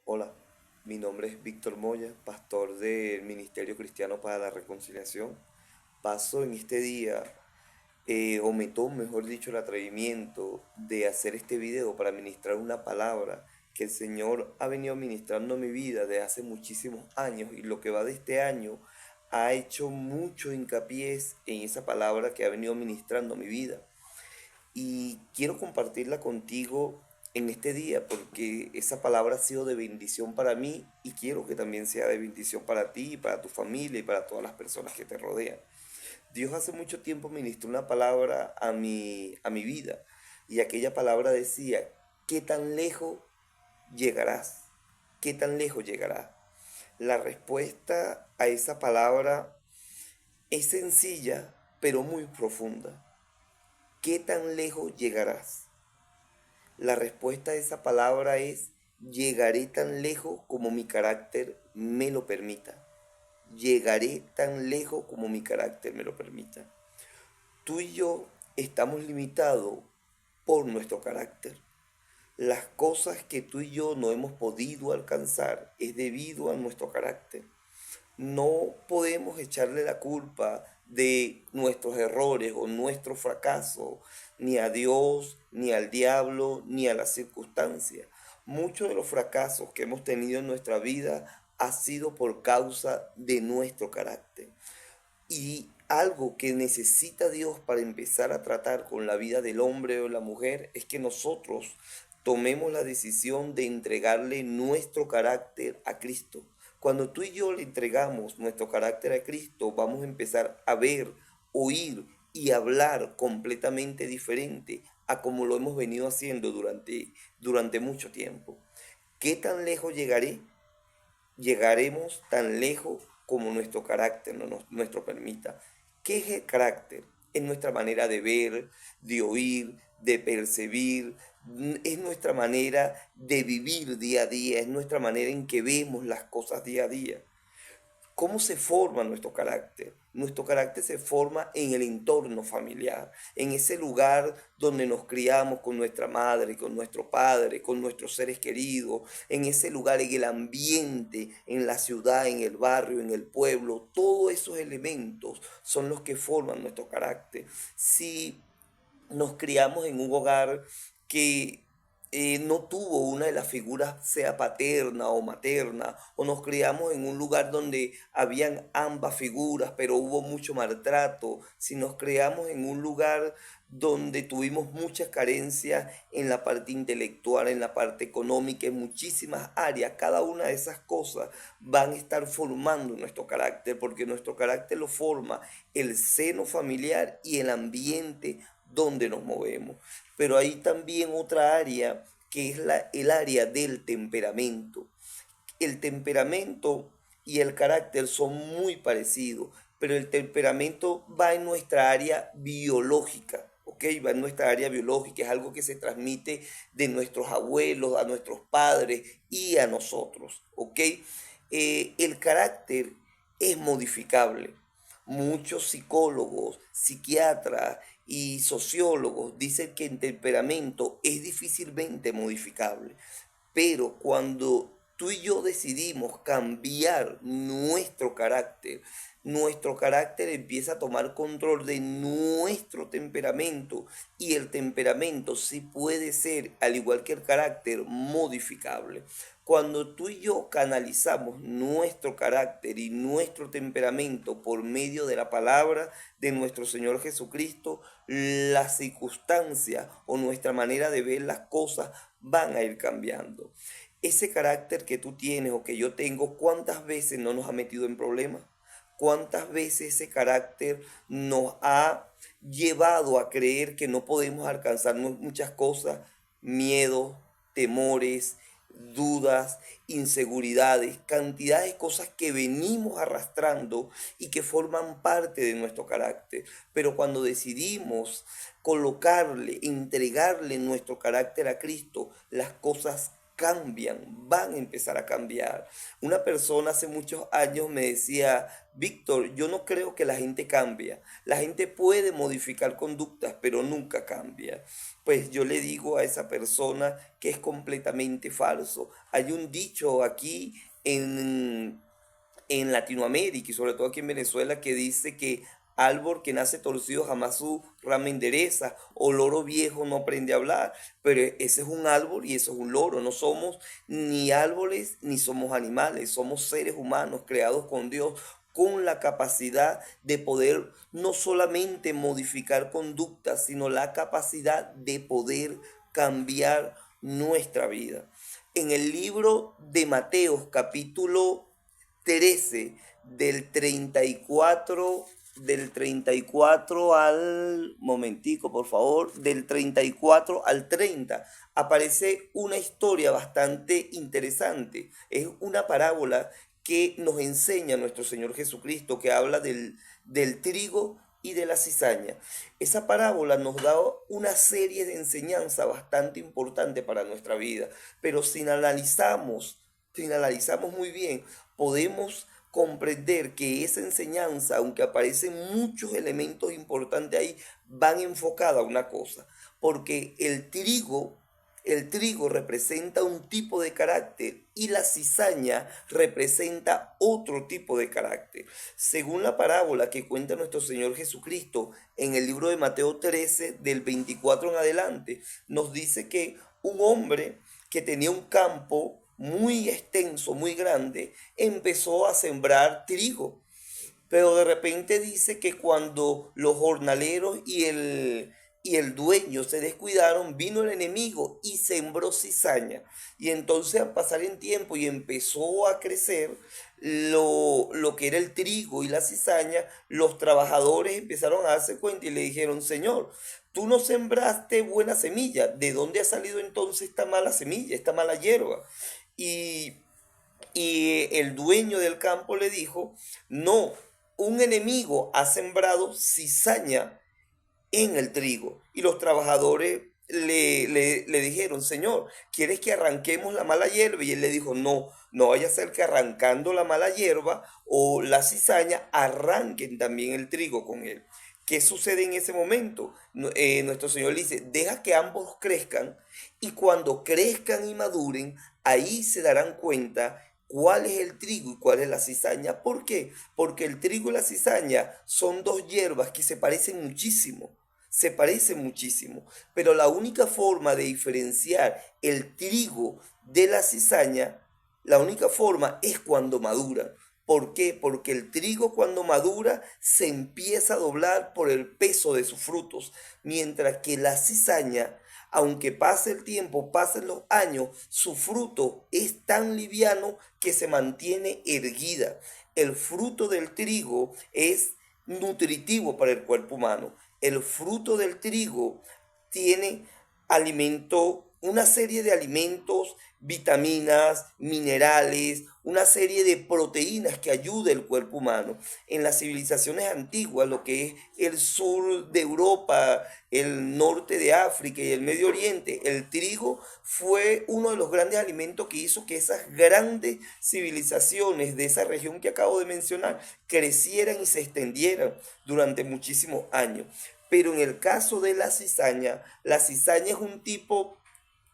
Hola, mi nombre es Víctor Moya, pastor del Ministerio Cristiano para la Reconciliación. Paso en este día, o me tomo, mejor dicho, el atrevimiento de hacer este video para ministrar una palabra que el Señor ha venido ministrando a mi vida desde hace muchísimos años, y lo que va de este año ha hecho mucho hincapié en esa palabra que ha venido ministrando a mi vida. Y quiero compartirla contigo en este día porque esa palabra ha sido de bendición para mí y quiero que también sea de bendición para ti, para tu familia y para todas las personas que te rodean. Dios hace mucho tiempo ministró una palabra a mi vida, y aquella palabra decía: ¿qué tan lejos llegarás? ¿Qué tan lejos llegarás? La respuesta a esa palabra es sencilla, pero muy profunda. ¿Qué tan lejos llegarás? La respuesta a esa palabra es: llegaré tan lejos como mi carácter me lo permita. Llegaré tan lejos como mi carácter me lo permita. Tú y yo estamos limitados por nuestro carácter. Las cosas que tú y yo no hemos podido alcanzar es debido a nuestro carácter. No podemos echarle la culpa de nuestros errores o nuestro fracaso ni a Dios, ni al diablo, ni a las circunstancias. Muchos de los fracasos que hemos tenido en nuestra vida ha sido por causa de nuestro carácter. Y algo que necesita Dios para empezar a tratar con la vida del hombre o la mujer es que nosotros tomemos la decisión de entregarle nuestro carácter a Cristo. Cuando tú y yo le entregamos nuestro carácter a Cristo, vamos a empezar a ver, oír y hablar completamente diferente a como lo hemos venido haciendo durante mucho tiempo. ¿Qué tan lejos llegaré? Llegaremos tan lejos como nuestro carácter nos permita. ¿Qué es el carácter? Es nuestra manera de ver, de oír, de percibir, es nuestra manera de vivir día a día, es nuestra manera en que vemos las cosas día a día. ¿Cómo se forma nuestro carácter? Nuestro carácter se forma en el entorno familiar, en ese lugar donde nos criamos con nuestra madre, con nuestro padre, con nuestros seres queridos, en ese lugar, en el ambiente, en la ciudad, en el barrio, en el pueblo. Todos esos elementos son los que forman nuestro carácter. Si nos criamos en un hogar que no tuvo una de las figuras, sea paterna o materna, o nos criamos en un lugar donde habían ambas figuras, pero hubo mucho maltrato, si nos criamos en un lugar donde tuvimos muchas carencias en la parte intelectual, en la parte económica, en muchísimas áreas, cada una de esas cosas van a estar formando nuestro carácter, porque nuestro carácter lo forma el seno familiar y el ambiente donde nos movemos. Pero hay también otra área que es el área del temperamento. El temperamento y el carácter son muy parecidos, pero el temperamento va en nuestra área biológica. ¿Ok? Va en nuestra área biológica, es algo que se transmite de nuestros abuelos, a nuestros padres y a nosotros. ¿Ok? El carácter es modificable. Muchos psicólogos, psiquiatras y sociólogos dicen que el temperamento es difícilmente modificable, pero cuando tú y yo decidimos cambiar nuestro carácter empieza a tomar control de nuestro temperamento, y el temperamento sí puede ser, al igual que el carácter, modificable. Cuando tú y yo canalizamos nuestro carácter y nuestro temperamento por medio de la palabra de nuestro Señor Jesucristo, las circunstancias o nuestra manera de ver las cosas van a ir cambiando. Ese carácter que tú tienes o que yo tengo, ¿cuántas veces no nos ha metido en problemas? ¿Cuántas veces ese carácter nos ha llevado a creer que no podemos alcanzar muchas cosas? Miedos, temores, dudas, inseguridades, cantidad de cosas que venimos arrastrando y que forman parte de nuestro carácter. Pero cuando decidimos colocarle, entregarle nuestro carácter a Cristo, las cosas cambian, van a empezar a cambiar. Una persona hace muchos años me decía, Víctor, yo no creo que la gente cambia. La gente puede modificar conductas, pero nunca cambia. Pues yo le digo a esa persona que es completamente falso. Hay un dicho aquí en Latinoamérica y sobre todo aquí en Venezuela que dice que árbol que nace torcido jamás su rama endereza o loro viejo no aprende a hablar, pero ese es un árbol y eso es un loro. No somos ni árboles ni somos animales, somos seres humanos creados con Dios, con la capacidad de poder no solamente modificar conductas, sino la capacidad de poder cambiar nuestra vida. En el libro de Mateo, capítulo 13 del 34 al, momentico por favor, del 34 al 30, aparece una historia bastante interesante. Es una parábola que nos enseña nuestro Señor Jesucristo, que habla del trigo y de la cizaña. Esa parábola nos da una serie de enseñanzas bastante importantes para nuestra vida, pero si analizamos muy bien, podemos comprender que esa enseñanza, aunque aparecen muchos elementos importantes ahí, van enfocada a una cosa, porque el trigo representa un tipo de carácter y la cizaña representa otro tipo de carácter. Según la parábola que cuenta nuestro Señor Jesucristo en el libro de Mateo 13, del 24 en adelante, nos dice que un hombre que tenía un campo muy extenso, muy grande, empezó a sembrar trigo. Pero de repente dice que cuando los jornaleros y el dueño se descuidaron, vino el enemigo y sembró cizaña. Y entonces al pasar el tiempo y empezó a crecer lo que era el trigo y la cizaña, los trabajadores empezaron a darse cuenta y le dijeron, Señor, tú no sembraste buena semilla, ¿de dónde ha salido entonces esta mala semilla, esta mala hierba? Y el dueño del campo le dijo, no, un enemigo ha sembrado cizaña en el trigo. Y los trabajadores le dijeron, Señor, ¿quieres que arranquemos la mala hierba? Y él le dijo, no, no vaya a ser que arrancando la mala hierba o la cizaña arranquen también el trigo con él. ¿Qué sucede en ese momento? Nuestro Señor le dice, deja que ambos crezcan y cuando crezcan y maduren, ahí se darán cuenta cuál es el trigo y cuál es la cizaña. ¿Por qué? Porque el trigo y la cizaña son dos hierbas que se parecen muchísimo, pero la única forma de diferenciar el trigo de la cizaña, la única forma es cuando maduran. ¿Por qué? Porque el trigo cuando madura se empieza a doblar por el peso de sus frutos, mientras que la cizaña, aunque pase el tiempo, pasen los años, su fruto es tan liviano que se mantiene erguida. El fruto del trigo es nutritivo para el cuerpo humano. El fruto del trigo tiene alimento, una serie de alimentos, vitaminas, minerales, una serie de proteínas que ayuda el cuerpo humano. En las civilizaciones antiguas, lo que es el sur de Europa, el norte de África y el Medio Oriente, el trigo fue uno de los grandes alimentos que hizo que esas grandes civilizaciones de esa región que acabo de mencionar crecieran y se extendieran durante muchísimos años. Pero en el caso de la cizaña es un tipo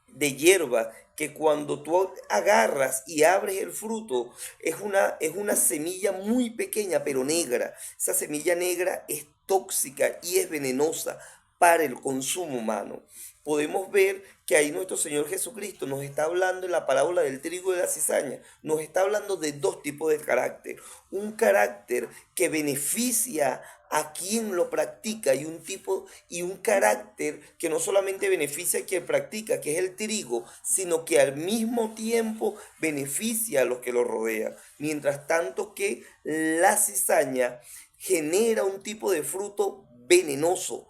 de hierba que cuando tú agarras y abres el fruto es una semilla muy pequeña pero negra. Esa semilla negra es tóxica y es venenosa para el consumo humano. Podemos ver que ahí nuestro Señor Jesucristo nos está hablando en la parábola del trigo y de la cizaña, nos está hablando de dos tipos de carácter. Un carácter que beneficia a quien lo practica y un carácter que no solamente beneficia a quien practica, que es el trigo, sino que al mismo tiempo beneficia a los que lo rodean. Mientras tanto que la cizaña genera un tipo de fruto venenoso,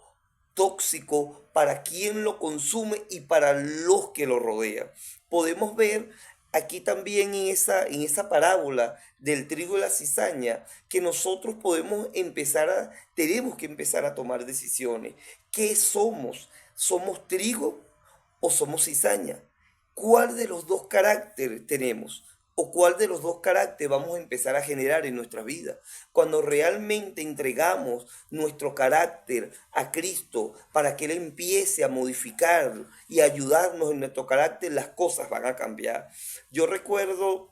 tóxico para quien lo consume y para los que lo rodean. Podemos ver aquí también en esa parábola del trigo y la cizaña que nosotros tenemos que empezar a tomar decisiones. ¿Qué somos? ¿Somos trigo o somos cizaña? ¿Cuál de los dos caracteres tenemos? ¿O cuál de los dos caracteres vamos a empezar a generar en nuestra vida? Cuando realmente entregamos nuestro carácter a Cristo para que Él empiece a modificar y ayudarnos en nuestro carácter, las cosas van a cambiar. Yo recuerdo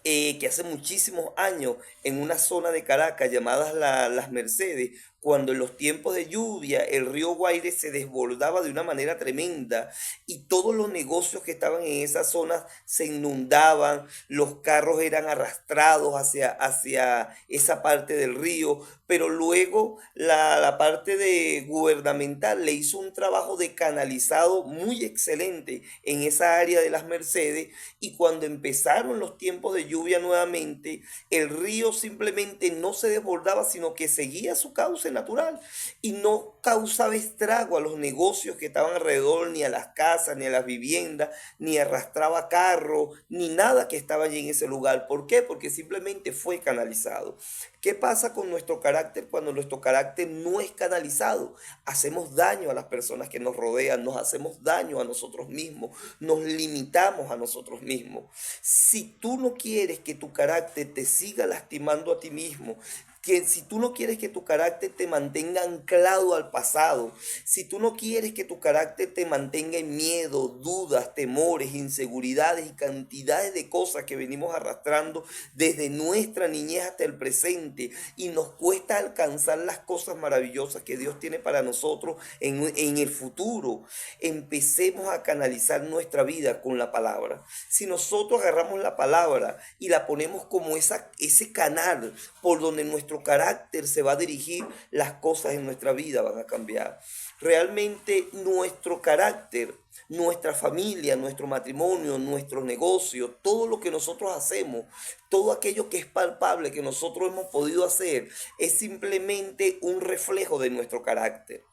que hace muchísimos años en una zona de Caracas llamadas Las Mercedes, cuando en los tiempos de lluvia el río Guaire se desbordaba de una manera tremenda y todos los negocios que estaban en esa zona se inundaban, los carros eran arrastrados hacia esa parte del río, pero luego la parte de gubernamental le hizo un trabajo de canalizado muy excelente en esa área de las Mercedes, y cuando empezaron los tiempos de lluvia nuevamente, el río simplemente no se desbordaba, sino que seguía su cauce natural y no causaba estrago a los negocios que estaban alrededor, ni a las casas, ni a las viviendas, ni arrastraba carros, ni nada que estaba allí en ese lugar. ¿Por qué? Porque simplemente fue canalizado. ¿Qué pasa con nuestro carácter cuando nuestro carácter no es canalizado? Hacemos daño a las personas que nos rodean, nos hacemos daño a nosotros mismos, nos limitamos a nosotros mismos. Si tú no quieres que tu carácter te siga lastimando a ti mismo, que si tú no quieres que tu carácter te mantenga anclado al pasado, si tú no quieres que tu carácter te mantenga en miedo, dudas, temores, inseguridades y cantidades de cosas que venimos arrastrando desde nuestra niñez hasta el presente, y nos cuesta alcanzar las cosas maravillosas que Dios tiene para nosotros en el futuro, empecemos a canalizar nuestra vida con la palabra. Si nosotros agarramos la palabra y la ponemos como ese canal por donde nuestro carácter se va a dirigir, las cosas en nuestra vida van a cambiar. Realmente nuestro carácter, nuestra familia, nuestro matrimonio, nuestro negocio, todo lo que nosotros hacemos, todo aquello que es palpable que nosotros hemos podido hacer, es simplemente un reflejo de nuestro carácter.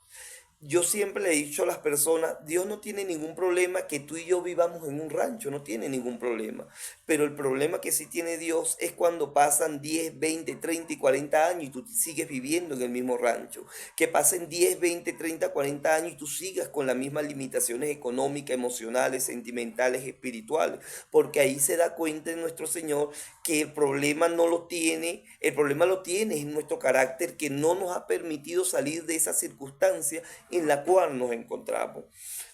Yo siempre le he dicho a las personas, Dios no tiene ningún problema que tú y yo vivamos en un rancho, no tiene ningún problema. Pero el problema que sí tiene Dios es cuando pasan 10, 20, 30 y 40 años y tú sigues viviendo en el mismo rancho. Que pasen 10, 20, 30, 40 años y tú sigas con las mismas limitaciones económicas, emocionales, sentimentales, espirituales. Porque ahí se da cuenta en nuestro Señor que el problema no lo tiene, el problema lo tiene en nuestro carácter, que no nos ha permitido salir de esa circunstancia en la cual nos encontramos.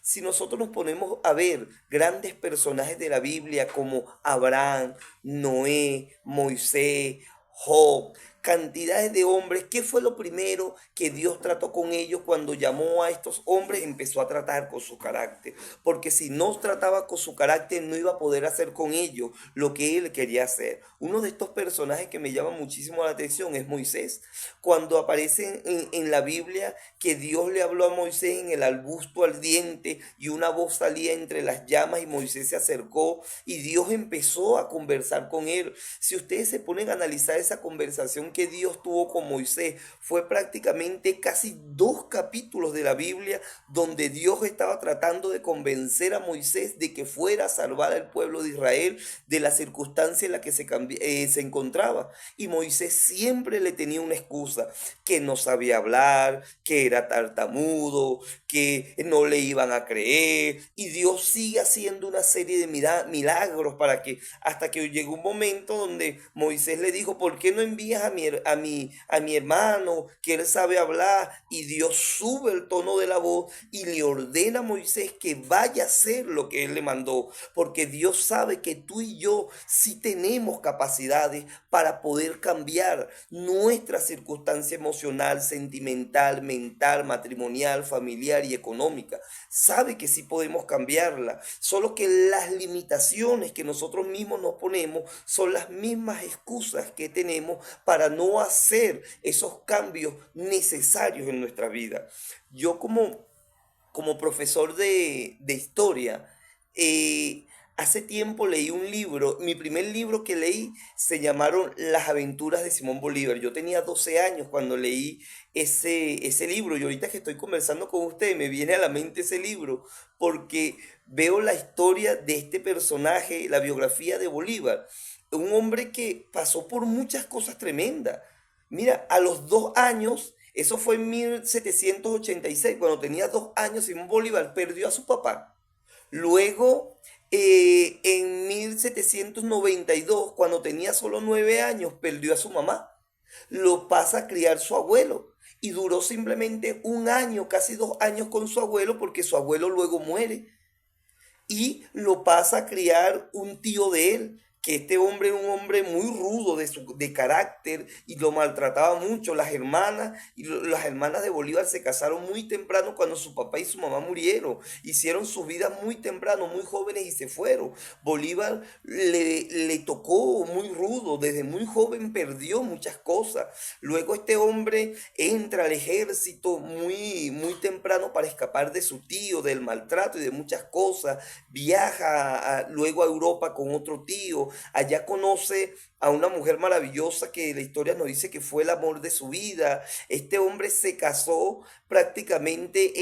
Si nosotros nos ponemos a ver grandes personajes de la Biblia como Abraham, Noé, Moisés, Job, cantidades de hombres, ¿qué fue lo primero que Dios trató con ellos cuando llamó a estos hombres? Empezó a tratar con su carácter, porque si no trataba con su carácter no iba a poder hacer con ellos lo que él quería hacer. Uno de estos personajes que me llama muchísimo la atención es Moisés. Cuando aparece en la Biblia que Dios le habló a Moisés en el arbusto ardiente y una voz salía entre las llamas y Moisés se acercó y Dios empezó a conversar con él. Si ustedes se ponen a analizar esa conversación que Dios tuvo con Moisés, fue prácticamente casi 2 capítulos de la Biblia donde Dios estaba tratando de convencer a Moisés de que fuera a salvar al pueblo de Israel de la circunstancia en la que se encontraba. Y Moisés siempre le tenía una excusa, que no sabía hablar, que era tartamudo, que no le iban a creer. Y Dios sigue haciendo una serie de milagros para que, hasta que llegó un momento donde Moisés le dijo, ¿por qué no envías a mi hermano, que él sabe hablar? Y Dios sube el tono de la voz y le ordena a Moisés que vaya a hacer lo que él le mandó, porque Dios sabe que tú y yo sí tenemos capacidades para poder cambiar nuestra circunstancia emocional, sentimental, mental, matrimonial, familiar y económica. Sabe que sí podemos cambiarla, solo que las limitaciones que nosotros mismos nos ponemos son las mismas excusas que tenemos para no hacer esos cambios necesarios en nuestra vida. Yo como profesor de historia, hace tiempo leí un libro, mi primer libro que leí se llamaron Las aventuras de Simón Bolívar. Yo tenía 12 años cuando leí ese libro, y ahorita que estoy conversando con usted me viene a la mente ese libro porque veo la historia de este personaje, la biografía de Bolívar, un hombre que pasó por muchas cosas tremendas. Mira, a los 2 años, eso fue en 1786, cuando tenía 2 años, Simón Bolívar perdió a su papá. Luego En 1792, cuando tenía solo 9 años, perdió a su mamá. Lo pasa a criar su abuelo y duró simplemente un año, casi 2 años con su abuelo porque su abuelo luego muere y lo pasa a criar un tío de él, que este hombre era un hombre muy rudo de carácter y lo maltrataba mucho. Las hermanas de Bolívar se casaron muy temprano cuando su papá y su mamá murieron. Hicieron sus vidas muy temprano, muy jóvenes y se fueron. Bolívar le tocó muy rudo, desde muy joven perdió muchas cosas. Luego este hombre entra al ejército muy temprano para escapar de su tío, del maltrato y de muchas cosas. Viaja luego a Europa con otro tío. Allá conoce a una mujer maravillosa que la historia nos dice que fue el amor de su vida. Este hombre se casó prácticamente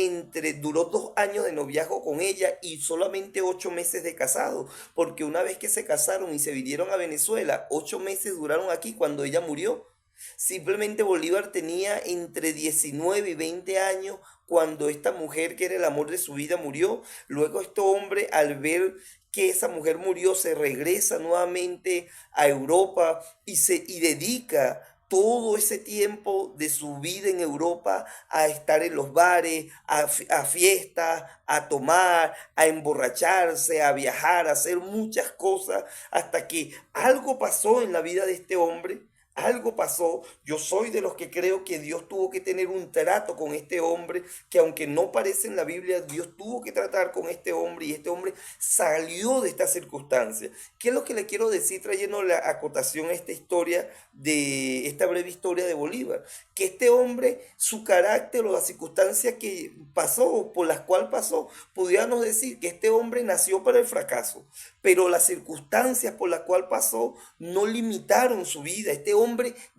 duró 2 años de noviazgo con ella y solamente 8 meses de casado, porque una vez que se casaron y se vinieron a Venezuela, 8 meses duraron aquí cuando ella murió. Simplemente Bolívar tenía entre 19 y 20 años cuando esta mujer, que era el amor de su vida, murió. Luego este hombre, al ver que esa mujer murió, se regresa nuevamente a Europa y dedica todo ese tiempo de su vida en Europa a estar en los bares, a fiestas, a tomar, a emborracharse, a viajar, a hacer muchas cosas, hasta que algo pasó en la vida de este hombre. Algo pasó. Yo soy de los que creo que Dios tuvo que tener un trato con este hombre, que aunque no parece en la Biblia, Dios tuvo que tratar con este hombre y este hombre salió de esta circunstancia. ¿Qué es lo que le quiero decir trayendo la acotación a esta historia, de esta breve historia de Bolívar? Que este hombre, su carácter o la circunstancia que pasó, por las cuales pasó, pudiéramos decir que este hombre nació para el fracaso, pero las circunstancias por las cuales pasó no limitaron su vida. Este hombre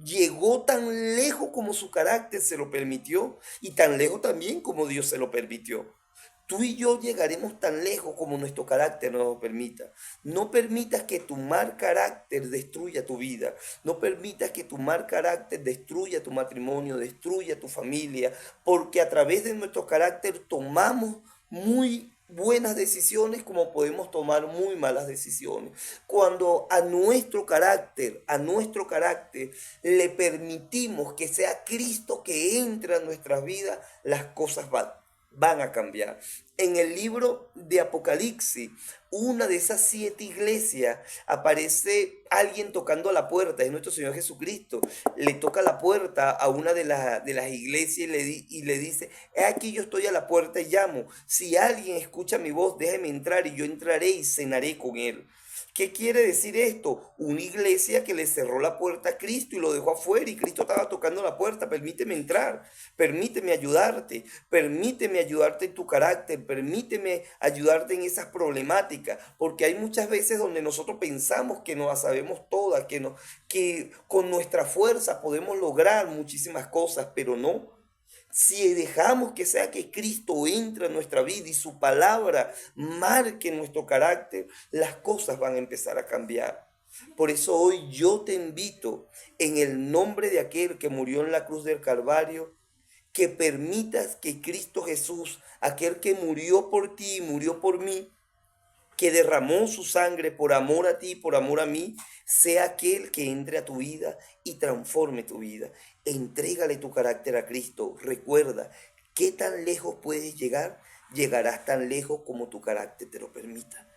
llegó tan lejos como su carácter se lo permitió y tan lejos también como Dios se lo permitió. Tú y yo llegaremos tan lejos como nuestro carácter nos lo permita. No permitas que tu mal carácter destruya tu vida. No permitas que tu mal carácter destruya tu matrimonio, destruya tu familia, porque a través de nuestro carácter tomamos muy buenas decisiones como podemos tomar muy malas decisiones. Cuando a nuestro carácter le permitimos que sea Cristo que entra en nuestras vidas, las cosas van a cambiar. En el libro de Apocalipsis, una de esas 7 iglesias, aparece alguien tocando la puerta, es nuestro Señor Jesucristo. Le toca la puerta a una de las iglesias y le dice: "He aquí, yo estoy a la puerta y llamo. Si alguien escucha mi voz, déjeme entrar y yo entraré y cenaré con él". ¿Qué quiere decir esto? Una iglesia que le cerró la puerta a Cristo y lo dejó afuera, y Cristo estaba tocando la puerta: "Permíteme entrar, permíteme ayudarte en tu carácter, permíteme ayudarte en esas problemáticas", porque hay muchas veces donde nosotros pensamos que nos las sabemos todas, que con nuestra fuerza podemos lograr muchísimas cosas, pero no. Si dejamos que sea que Cristo entre en nuestra vida y su palabra marque nuestro carácter, las cosas van a empezar a cambiar. Por eso hoy yo te invito, en el nombre de aquel que murió en la cruz del Calvario, que permitas que Cristo Jesús, aquel que murió por ti y murió por mí, que derramó su sangre por amor a ti, por amor a mí, sea aquel que entre a tu vida y transforme tu vida. Entrégale tu carácter a Cristo. Recuerda, ¿qué tan lejos puedes llegar? Llegarás tan lejos como tu carácter te lo permita.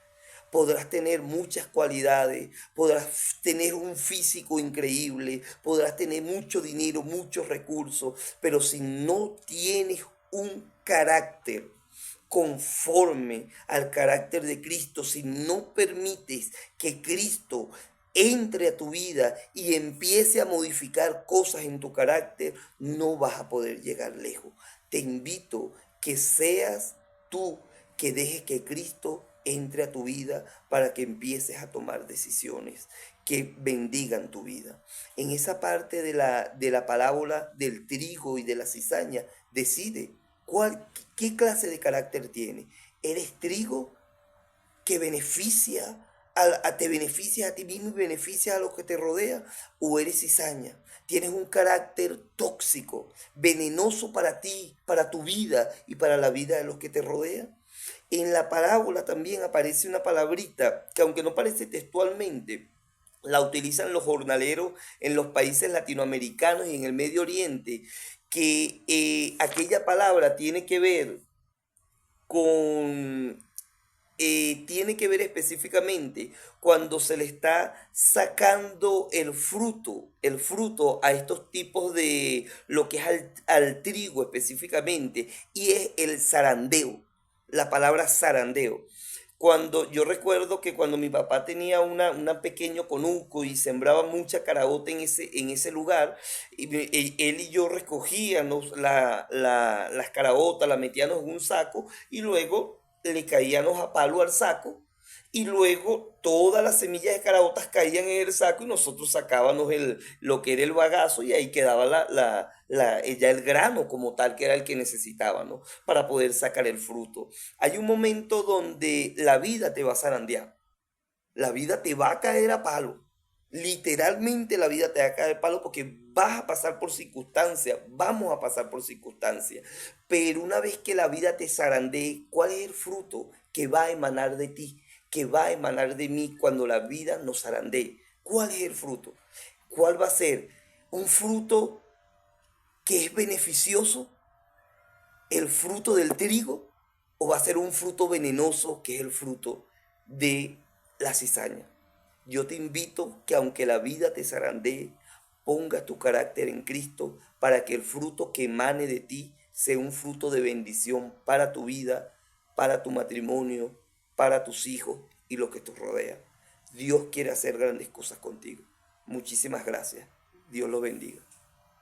Podrás tener muchas cualidades, podrás tener un físico increíble, podrás tener mucho dinero, muchos recursos, pero si no tienes un carácter conforme al carácter de Cristo, si no permites que Cristo entre a tu vida y empiece a modificar cosas en tu carácter, no vas a poder llegar lejos. Te invito que seas tú, que dejes que Cristo entre a tu vida para que empieces a tomar decisiones que bendigan tu vida. En esa parte de la parábola del trigo y de la cizaña, decide qué clase de carácter tiene. ¿Eres trigo que te beneficias a ti mismo y beneficias a los que te rodean? ¿O eres cizaña? Tienes un carácter tóxico, venenoso para ti, para tu vida y para la vida de los que te rodean. en la parábola también aparece una palabrita que aunque no aparece textualmente, la utilizan los jornaleros en los países latinoamericanos y en el Medio Oriente, que aquella palabra con, tiene que ver específicamente cuando se le está sacando el fruto a estos tipos de lo que es al trigo específicamente, y es el zarandeo, la palabra zarandeo. Cuando yo recuerdo que cuando mi papá tenía una pequeño conuco y sembraba mucha caraota en ese lugar, él y yo recogíamos las caraotas, las metíamos en un saco y luego le caíamos a palo al saco, y luego todas las semillas de caraotas caían en el saco y nosotros sacábamos lo que era el bagazo, y ahí quedaba ya el grano como tal, que era el que necesitábamos para poder sacar el fruto. Hay un momento donde la vida te va a zarandear, la vida te va a caer a palo. Literalmente la vida te va a caer a palo porque vas a pasar por circunstancias, vamos a pasar por circunstancias. Pero una vez que la vida te zarandee, ¿cuál es el fruto que va a emanar de ti? Que va a emanar de mí cuando la vida nos zarandee. ¿Cuál es el fruto? ¿Cuál va a ser? ¿Un fruto que es beneficioso? ¿El fruto del trigo? ¿O va a ser un fruto venenoso que es el fruto de la cizaña? Yo te invito que aunque la vida te zarandee, pongas tu carácter en Cristo para que el fruto que emane de ti sea un fruto de bendición para tu vida, para tu matrimonio, para tus hijos y lo que te rodea. Dios quiere hacer grandes cosas contigo. Muchísimas gracias. Dios lo bendiga.